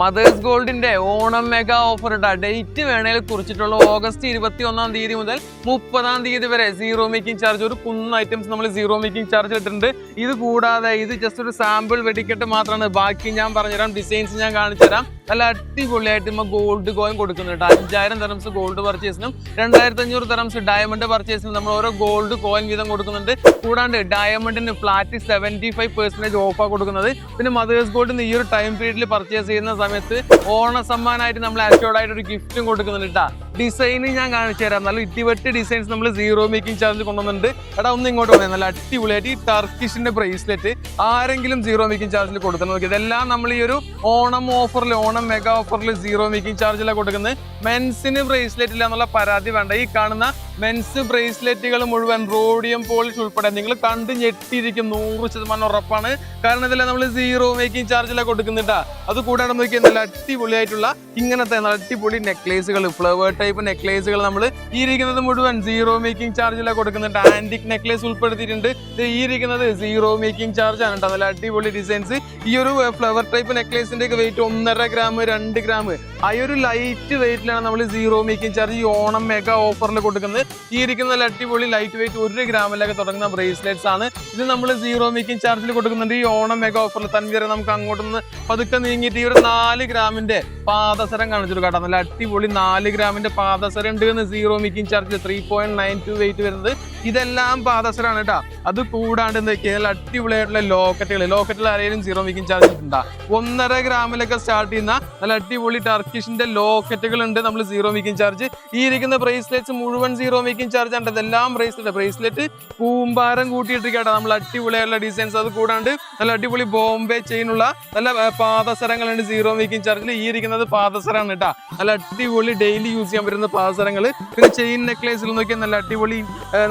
Mothers ഗോൾഡിന്റെ Onam mega offer ഇട്ടാ date വേണേൽ കുറിച്ചിട്ടുള്ള ഓഗസ്റ്റ് 21 തീയതി മുതൽ 30 തീയതി വരെ സീറോ മേക്കിംഗ് ചാർജ്. ഒരു കുന്ന് ഐറ്റംസ് നമ്മൾ സീറോ മേക്കിംഗ് ചാർജ് ഇട്ടിട്ടുണ്ട്. ഇത് കൂടാതെ ഇത് ജസ്റ്റ് ഒരു സാമ്പിൾ വെടിക്കെട്ട് മാത്രമാണ്. ബാക്കി ഞാൻ പറഞ്ഞുതരാം, ഡിസൈൻസ് ഞാൻ കാണിച്ചു തരാം. നല്ല അടിപൊളിയായിട്ട് നമ്മൾ ഗോൾഡ് കോയിൻ കൊടുക്കുന്നുണ്ട്. 5000 ദിർഹംസ് ഗോൾഡ് പർച്ചേസിനും 2500 ദിർഹംസ് ഡയമണ്ട് പർച്ചേസിനും നമ്മൾ ഓരോ ഗോൾഡ് കോയിൻ വീതം കൊടുക്കുന്നുണ്ട്. കൂടാണ്ട് ഡയമണ്ടിന് ഫ്ലാറ്റ് 75% ഓഫാണ് കൊടുക്കുന്നത്. പിന്നെ മദേഴ്സ് ഗോൾഡിന് ഈ ഒരു ടൈം പീരീഡിൽ പർച്ചേസ് ചെയ്യുന്ന സമയത്ത് ഓണ സമ്മാനമായിട്ട് നമ്മൾ അഷ്യോർഡ് ആയിട്ട് ഒരു ഗിഫ്റ്റും കൊടുക്കുന്നുണ്ട് കേട്ടോ. ഡിസൈൻ ഞാൻ കാണിച്ചു തരാം. നല്ല ഇട്ടിവെട്ട് ഡിസൈൻസ് നമ്മൾ സീറോ മേക്കിംഗ് ചാർജ് കൊണ്ടുവന്നിട്ടുണ്ട്. എടാ ഒന്ന് ഇങ്ങോട്ട് വന്നേ. നല്ല അടിപൊളിയായിട്ട് ഈ ടർക്കിഷിന്റെ ബ്രേസ്ലെറ്റ് ആരെങ്കിലും സീറോ മേക്കിംഗ് ചാർജിൽ കൊടുക്കുന്നത് നോക്കി. ഇതെല്ലാം നമ്മൾ ഈ ഒരു ഓണം ഓഫറിൽ, ഓണം മെഗാ ഓഫറിൽ സീറോ മേക്കിംഗ് ചാർജിലാണ് കൊടുക്കുന്നത്. മെൻസിന് ബ്രേസ്ലെറ്റ് ഇല്ല എന്നുള്ള പരാതി വേണ്ട. ഈ കാണുന്ന മെൻസ് ബ്രേസ്ലെറ്റുകൾ മുഴുവൻ റോഡിയം പോളിഷ് ഉൾപ്പെടെ നിങ്ങൾ കണ്ട് ഞെട്ടിയിരിക്കും. 100% ഉറപ്പാണ്. കാരണം ഇതെല്ലാം നമ്മൾ സീറോ മേക്കിംഗ് ചാർജിലാണ് കൊടുക്കുന്നുണ്ടാ. അത് കൂടാതെ നോക്കിയാൽ നല്ല അടിപൊളിയായിട്ടുള്ള ഇങ്ങനത്തെ നല്ല അടിപൊളി നെക്ലേസുകൾ, ഫ്ലവർ ടൈപ്പ് നെക്ലേസുകൾ നമ്മൾ ഈ ഇരിക്കുന്നത് മുഴുവൻ സീറോ മേക്കിംഗ് ചാർജിലാണ് കൊടുക്കുന്നുണ്ട്. ആന്റിക് നെക്ലേസ് ഉൾപ്പെടുത്തിയിട്ടുണ്ട്. ഈ ഇരിക്കുന്നത് സീറോ മേക്കിംഗ് ചാർജ് ആണ് കേട്ടോ. നല്ല അടിപൊളി ഡിസൈൻസ്. ഈ ഒരു ഫ്ലവർ ടൈപ്പ് നെക്ലേസിന്റെ ഒക്കെ വെയിറ്റ് 1.5 ഗ്രാം 2 ഗ്രാം ആ ഒരു ലൈറ്റ് വെയിറ്റിലാണ് നമ്മൾ സീറോ മേക്കിംഗ് ചാർജ് ഈ ഓണം മെഗാ ഓഫറിൽ കൊടുക്കുന്നത്. ഈ ഇരിക്കുന്ന നല്ല അടിപൊളി ലൈറ്റ് വെയിറ്റ് 1 ഗ്രാമിലൊക്കെ തുടങ്ങുന്ന ബ്രേസ്ലെറ്റ്സ് ആണ്. ഇത് നമ്മൾ സീറോ മേക്കിംഗ് ചാർജിൽ കൊടുക്കുന്നുണ്ട് ഈ ഓണം മെഗാ ഓഫറിൽ. തൻവീർ നമുക്ക് അങ്ങോട്ടൊന്ന് പതുക്കെ നീങ്ങിയിട്ട് ഈ ഒരു 4 ഗ്രാമിന്റെ പാദസരം കാണിച്ചു കേട്ടോ. നല്ല അടിപൊളി 4 ഗ്രാമിന്റെ പാദസരം ഉണ്ട് എന്ന് സീറോ മേക്കിംഗ് ചാർജിൽ 3.92 വെയിറ്റ് വരുന്നത്. ഇതെല്ലാം പാദസരമാണ് കേട്ടോ. അത് കൂടാണ്ട് എന്തൊക്കെയാ നല്ല അടിപൊളിയായിട്ടുള്ള ലോക്കറ്റുകൾ ആരെങ്കിലും സീറോ മേക്കിംഗ് ചാർജ് ഉണ്ടാ. 1.5 ഗ്രാമിലൊക്കെ സ്റ്റാർട്ട് ചെയ്യുന്ന നല്ല അടിപൊളി ടർക്കിഷിന്റെ ലോക്കറ്റുകൾ ഉണ്ട് നമ്മൾ സീറോ മേക്കിംഗ് ചാർജ്. ഈ ഇരിക്കുന്ന ബ്രേസ്ലെറ്റ്സ് മുഴുവൻ സീറോ മേക്കിംഗ് ചാർജ് ആണ്. ഇതെല്ലാം ബ്രേസ്ലെറ്റ് കൂമ്പാരം കൂട്ടിയിട്ടിരിക്കട്ടെ. നമ്മൾ അടിപൊളിയായിട്ടുള്ള ഡിസൈൻസ്. അത് കൂടാണ്ട് നല്ല അടിപൊളി ബോംബെ ചെയിനുള്ള നല്ല പാദസരങ്ങളുണ്ട് സീറോ മേക്കിംഗ് ചാർജിൽ. ഈ ഇരിക്കുന്നത് പാദസരമാണ് കേട്ടോ. നല്ല അടിപൊളി ഡെയിലി യൂസ് ചെയ്യാൻ പറ്റുന്ന പാദസരങ്ങൾ. പിന്നെ ചെയിൻ നെക്ലേസുകൾ നോക്കിയാൽ നല്ല അടിപൊളി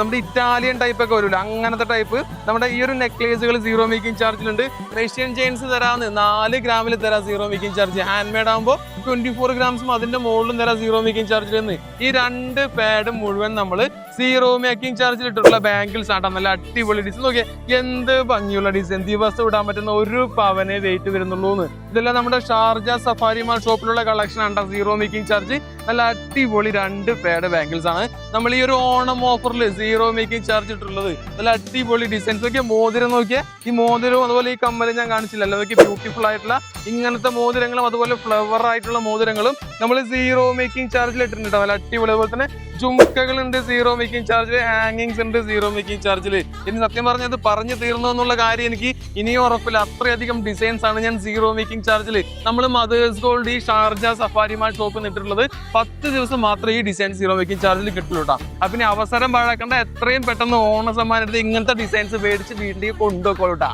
നമ്മുടെ ഇറ്റാലിയൻ ടൈപ്പ് ഒക്കെ വരില്ല, അങ്ങനത്തെ ടൈപ്പ് നമ്മുടെ ഈ ഒരു നെക്ലേസുകൾ സീറോ മേക്കിംഗ് ചാർജിലുണ്ട്. റഷ്യൻ ചെയിൻസ് തരാന്ന് 4 ഗ്രാമിൽ തരാം zero making charge. Hand made ആകുമ്പോൾ 24 ഗ്രാംസും അതിന്റെ മുകളിലും തരാം സീറോ മേക്കിംഗ് ചാർജിൽ നിന്ന്. ഈ 2 പാഡ് മുഴുവൻ നമ്മൾ സീറോ മേക്കിംഗ് ചാർജിൽ ഇട്ടിട്ടുള്ള ബാംഗിൾസ് ആട്ടോ. നല്ല അടിപൊളി ഡിസൈൻ നോക്കിയാൽ എന്ത് ഭംഗിയുള്ള ഡിസൈൻ. ദിവസം ഇടാൻ പറ്റുന്ന 1 പവനെ വെയിറ്റ് വരുന്നുള്ളൂ. ഇതെല്ലാം നമ്മുടെ ഷാർജ സഫാരി മാൾ ഷോപ്പിലുള്ള കളക്ഷൻ ആണ് സീറോ മേക്കിംഗ് ചാർജ്. നല്ല അടിപൊളി 2 പാഡ് ബാംഗിൾസ് ആണ് നമ്മൾ ഈ ഒരു ഓണം ഓഫറിൽ സീറോ മേക്കിംഗ് ചാർജ് ഇട്ടുള്ളത്. നല്ല അടിപൊളി ഡിസൈൻസ് നോക്കിയാൽ. മോതിരം നോക്കിയാൽ ഈ മോതിരവും അതുപോലെ ഈ കമ്മലും ഞാൻ കാണിച്ചില്ലല്ലോ. നോക്കി ബ്യൂട്ടിഫുൾ ആയിട്ടുള്ള ഇങ്ങനത്തെ മോതിരങ്ങളും അതുപോലെ ഫ്ലവർ ആയിട്ടുള്ള മോതിരങ്ങളും നമ്മൾ സീറോ മേക്കിംഗ് ചാർജിൽ ഇട്ടിട്ടുണ്ട്. നല്ല അടിപൊളി. അതുപോലെ തന്നെ ജുംക്കകളുണ്ട് സീറോ മേക്കിംഗ് ചാർജിൽ, ഹാങ്ങിങ്സ് ഉണ്ട് സീറോ മേക്കിംഗ് ചാർജിൽ. ഇനി സത്യം പറഞ്ഞത് പറഞ്ഞു തീർന്നു എന്നുള്ള കാര്യം എനിക്ക് ഇനിയും ഉറപ്പില്ല. അത്രയധികം ഡിസൈൻസ് ആണ് ഞാൻ സീറോ മേക്കിംഗ് ചാർജിൽ നമ്മൾ മദേഴ്സ് ഗോൾഡ് ഈ ഷാർജ സഫാരി മാൾ ഷോപ്പിൽ നിന്നിട്ടുള്ളത്. 10 ദിവസം മാത്രമേ ഈ ഡിസൈൻ സീറോ മേക്കിംഗ് ചാർജിൽ കിട്ടുള്ളൂ കേട്ടോ. അപ്പൊ ഇനി അവസരം പാഴാക്കേണ്ട, എത്രയും പെട്ടെന്ന് ഓണ സമ്മാനത്തിൽ ഇങ്ങനത്തെ ഡിസൈൻസ് മേടിച്ച് വീട്ടിൽ കൊണ്ടുപോയിക്കോളൂട്ടാ.